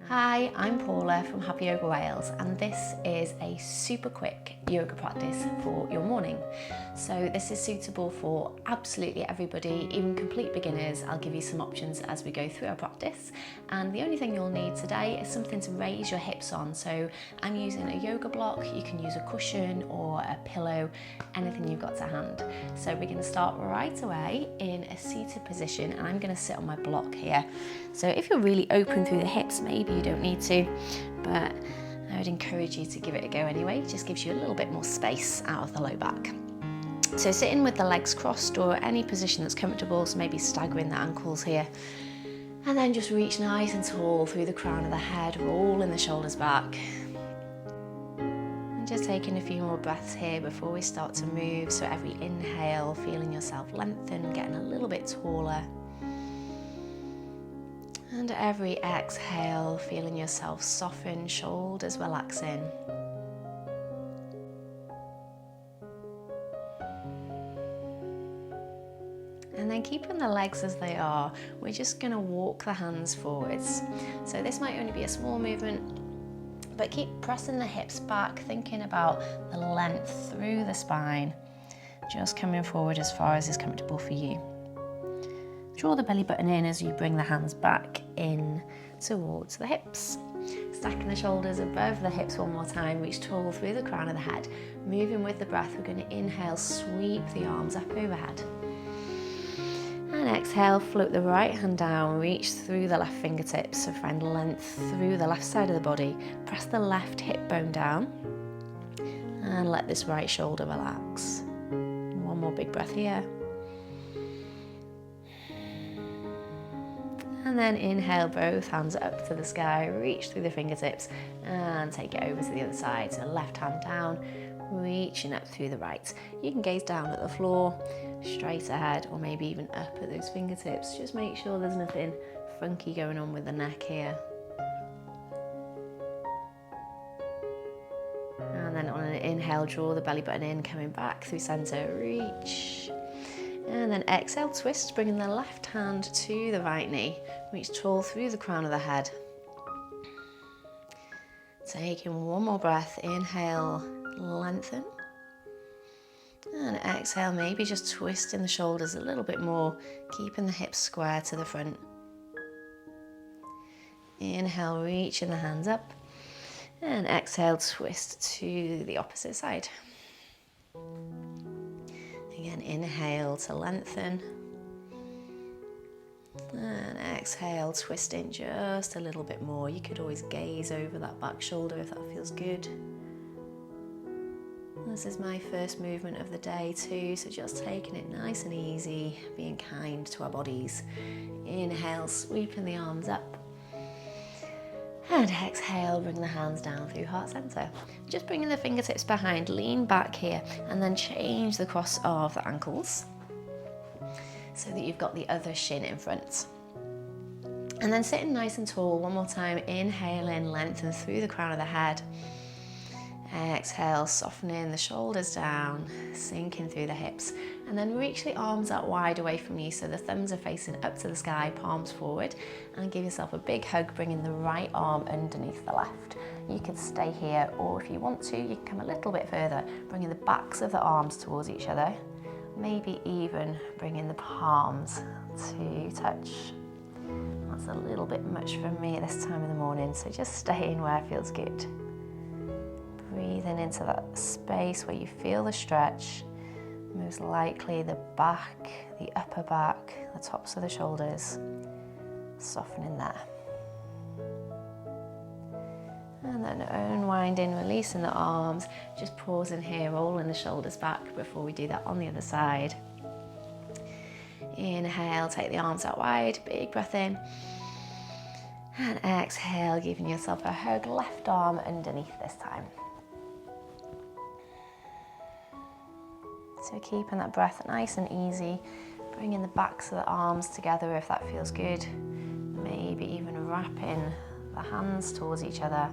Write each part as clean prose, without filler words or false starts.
Hi, I'm Paula from Happy Yoga Wales, and this is a super quick yoga practice for your morning. So this is suitable for absolutely everybody, even complete beginners. I'll give you some options as we go through our practice, and the only thing you'll need today is something to raise your hips on. So I'm using a yoga block. You can use a cushion or a pillow, anything you've got to hand. So we're going to start right away in a seated position, and I'm going to sit on my block here. So if you're really open through the hips, maybe you don't need to, but I would encourage you to give it a go anyway. It just gives you a little bit more space out of the low back. So sitting with the legs crossed or any position that's comfortable, so maybe staggering the ankles here. And then just reach nice and tall through the crown of the head, rolling the shoulders back. And just taking a few more breaths here before we start to move. So every inhale, feeling yourself lengthen, getting a little bit taller. And every exhale, feeling yourself soften, shoulders relaxing. And then keeping the legs as they are, we're just going to walk the hands forwards. So this might only be a small movement, but keep pressing the hips back, thinking about the length through the spine, just coming forward as far as is comfortable for you. Draw the belly button in as you bring the hands back in towards the hips. Stacking the shoulders above the hips one more time, reach tall through the crown of the head. Moving with the breath, we're going to inhale, sweep the arms up overhead. And exhale, float the right hand down, reach through the left fingertips, so find length through the left side of the body. Press the left hip bone down and let this right shoulder relax. One more big breath here. And then inhale, both hands up to the sky, reach through the fingertips and take it over to the other side. So left hand down, reaching up through the right. You can gaze down at the floor, straight ahead, or maybe even up at those fingertips. Just make sure there's nothing funky going on with the neck here. And then on an inhale, draw the belly button in, coming back through center, reach. And then exhale, twist, bringing the left hand to the right knee. Reach tall through the crown of the head. Taking one more breath, inhale, lengthen. And exhale, maybe just twisting the shoulders a little bit more, keeping the hips square to the front. Inhale, reaching the hands up. And exhale, twist to the opposite side. Again, inhale to lengthen. And exhale, twisting just a little bit more. You could always gaze over that back shoulder if that feels good. This is my first movement of the day too, so just taking it nice and easy, being kind to our bodies. Inhale, sweeping the arms up. And exhale, bring the hands down through heart center. Just bringing the fingertips behind, lean back here, and then change the cross of the ankles so that you've got the other shin in front. And then sitting nice and tall one more time, inhaling, lengthen through the crown of the head. Exhale, softening the shoulders down, sinking through the hips, and then reach the arms out wide away from you so the thumbs are facing up to the sky, palms forward, and give yourself a big hug, bringing the right arm underneath the left. You could stay here, or if you want to, you can come a little bit further, bringing the backs of the arms towards each other, maybe even bringing the palms to touch. That's a little bit much for me at this time of the morning, so just staying where it feels good. Breathing into that space where you feel the stretch. Most likely the back, the upper back, the tops of the shoulders, softening there. And then unwinding, releasing the arms, just pausing here, rolling the shoulders back before we do that on the other side. Inhale, take the arms out wide, big breath in. And exhale, giving yourself a hug, left arm underneath this time. So keeping that breath nice and easy, bringing the backs of the arms together if that feels good. Maybe even wrapping the hands towards each other.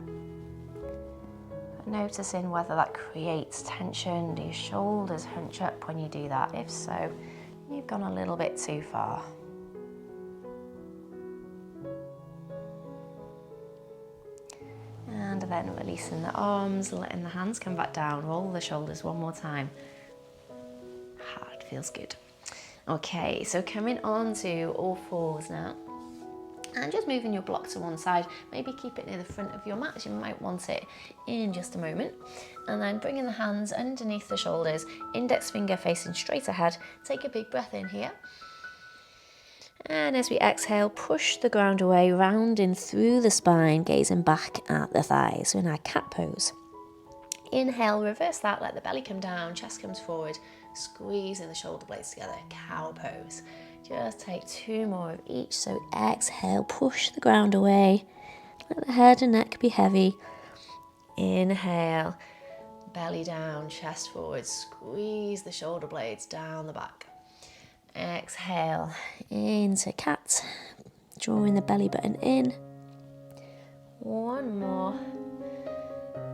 Noticing whether that creates tension. Do your shoulders hunch up when you do that? If so, you've gone a little bit too far. then releasing the arms, letting the hands come back down, roll the shoulders one more time. Hard, feels good. Okay, so coming on to all fours now. And just moving your block to one side, maybe keep it near the front of your mat as you might want it in just a moment. And then bringing the hands underneath the shoulders, index finger facing straight ahead. Take a big breath in here. And as we exhale, push the ground away, rounding through the spine, gazing back at the thighs. So in our cat pose. Inhale, reverse that, let the belly come down, chest comes forward, squeezing the shoulder blades together, cow pose. Just take 2 more of each. So exhale, push the ground away, let the head and neck be heavy. Inhale, belly down, chest forward, squeeze the shoulder blades down the back. Exhale, into cat, drawing the belly button in. 1 more.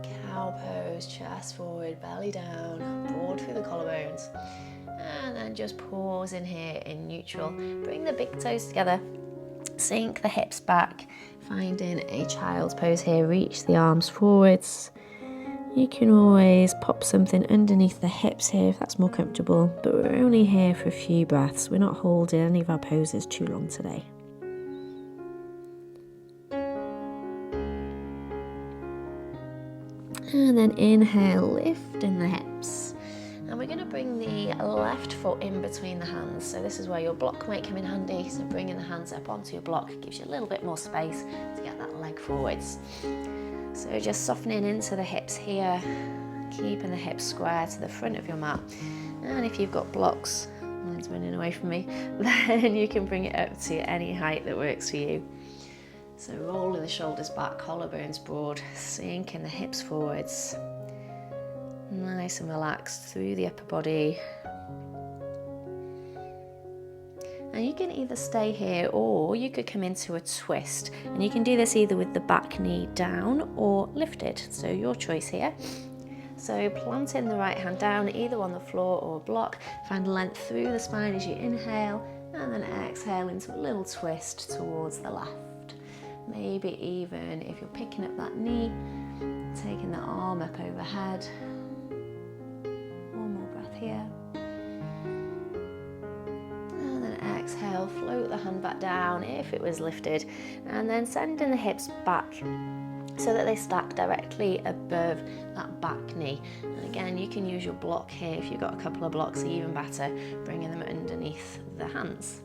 Cow pose, chest forward, belly down, broad through the collarbones. And then just pause in here in neutral. Bring the big toes together, sink the hips back, finding a child's pose here. Reach the arms forwards. You can always pop something underneath the hips here if that's more comfortable, but we're only here for a few breaths. We're not holding any of our poses too long today. And then inhale, lifting the hips. And we're going to bring the left foot in between the hands. So this is where your block might come in handy. So bringing the hands up onto your block gives you a little bit more space to get that leg forwards. So just softening into the hips here, keeping the hips square to the front of your mat. And if you've got blocks, mine's running away from me, then you can bring it up to any height that works for you. So rolling the shoulders back, collarbones broad, sinking the hips forwards. Nice and relaxed through the upper body. And you can either stay here or you could come into a twist. And you can do this either with the back knee down or lifted. So your choice here. So planting the right hand down, either on the floor or block. Find length through the spine as you inhale and then exhale into a little twist towards the left. Maybe even if you're picking up that knee, taking the arm up overhead. One more breath here. And then exhale, float the hand back down if it was lifted. And then sending the hips back so that they stack directly above that back knee. And again, you can use your block here. If you've got a couple of blocks, even better, bringing them underneath the hands.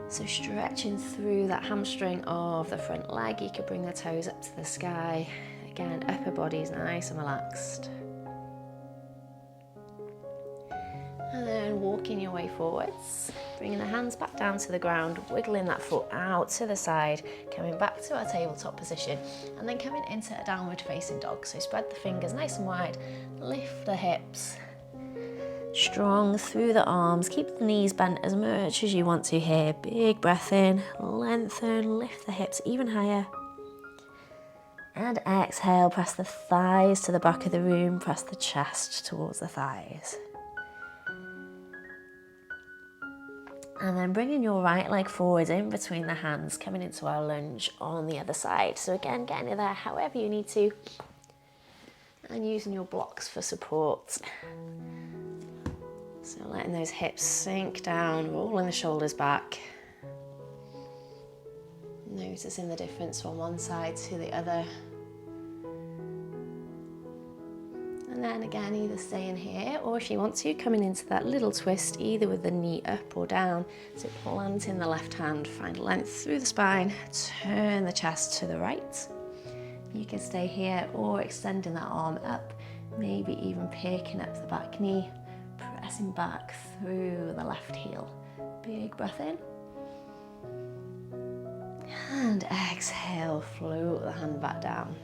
So stretching through that hamstring of the front leg, you could bring the toes up to the sky. Again, upper body's nice and relaxed. And then walking your way forwards, bringing the hands back down to the ground, wiggling that foot out to the side, coming back to our tabletop position, and then coming into a downward facing dog. So spread the fingers nice and wide, lift the hips. Strong through the arms, keep the knees bent as much as you want to here. Big breath in, lengthen, lift the hips even higher. And exhale, press the thighs to the back of the room, press the chest towards the thighs. And then bringing your right leg forward in between the hands, coming into our lunge on the other side. So again, getting it there however you need to. And using your blocks for support. So letting those hips sink down, rolling the shoulders back. Noticing the difference from one side to the other. And then again, either staying here or if you want to, coming into that little twist, either with the knee up or down. So planting the left hand, find length through the spine, turn the chest to the right. You can stay here or extending that arm up, maybe even picking up the back knee. Pressing back through the left heel. Big breath in. And exhale, float the hand back down.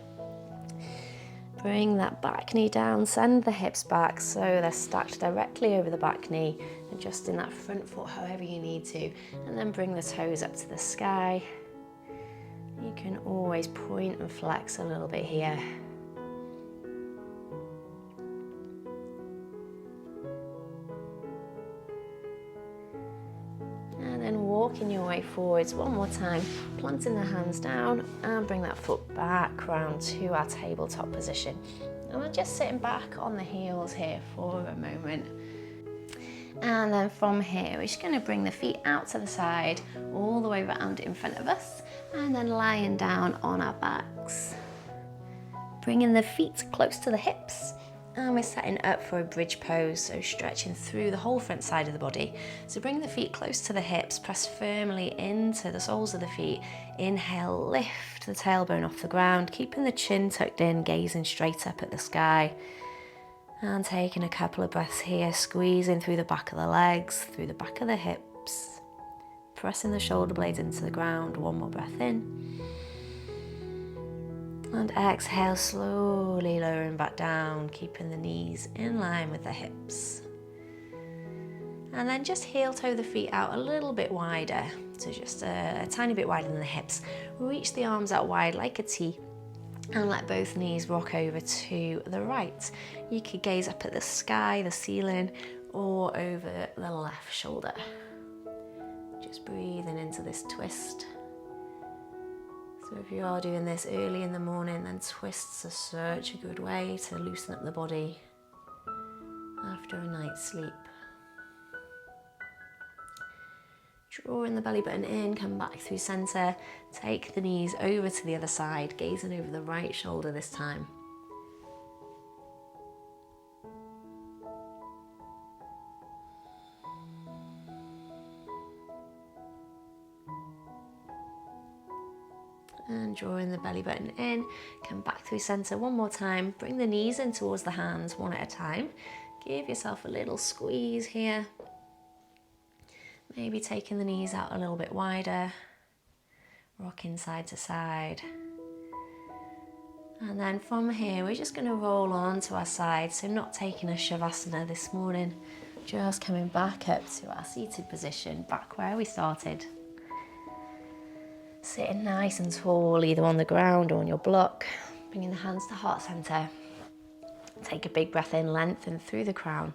Bring that back knee down, send the hips back so they're stacked directly over the back knee, adjusting that front foot however you need to, and then bring the toes up to the sky. You can always point and flex a little bit here. Walking working your way forwards one more time, planting the hands down and bring that foot back round to our tabletop position. And I'm just sitting back on the heels here for a moment. And then from here, we're just going to bring the feet out to the side, all the way around in front of us, and then lying down on our backs. Bringing the feet close to the hips, and we're setting up for a bridge pose, so stretching through the whole front side of the body. So bring the feet close to the hips, press firmly into the soles of the feet. Inhale, lift the tailbone off the ground, keeping the chin tucked in, gazing straight up at the sky. And taking a couple of breaths here, squeezing through the back of the legs, through the back of the hips. Pressing the shoulder blades into the ground, one more breath in. And exhale, slowly lowering back down, keeping the knees in line with the hips. And then just heel toe the feet out a little bit wider, so just a tiny bit wider than the hips. Reach the arms out wide like a T. And let both knees rock over to the right. You could gaze up at the sky, the ceiling, or over the left shoulder. Just breathing into this twist. So if you are doing this early in the morning, then twists are such a good way to loosen up the body after a night's sleep. Drawing the belly button in, come back through center, take the knees over to the other side, gazing over the right shoulder this time. And drawing the belly button in, come back through center one more time, bring the knees in towards the hands one at a time. Give yourself a little squeeze here. Maybe taking the knees out a little bit wider, rocking side to side. And then from here, we're just going to roll on to our side, so not taking a Shavasana this morning, just coming back up to our seated position, back where we started. Sitting nice and tall, either on the ground or on your block, bringing the hands to heart center. Take a big breath in, lengthen through the crown.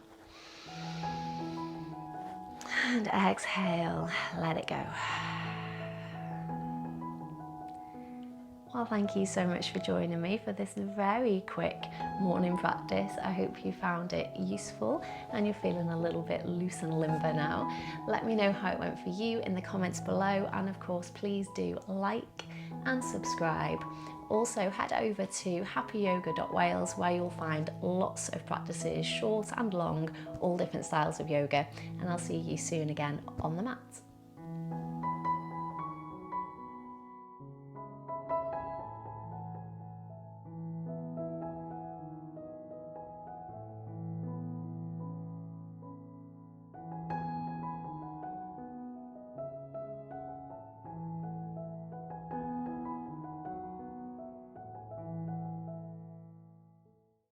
And exhale, let it go. Well, thank you so much for joining me for this very quick morning practice. I hope you found it useful and you're feeling a little bit loose and limber now. Let me know how it went for you in the comments below, and of course, please do like and subscribe. Also, head over to happyyoga.wales where you'll find lots of practices, short and long, all different styles of yoga, and I'll see you soon again on the mat.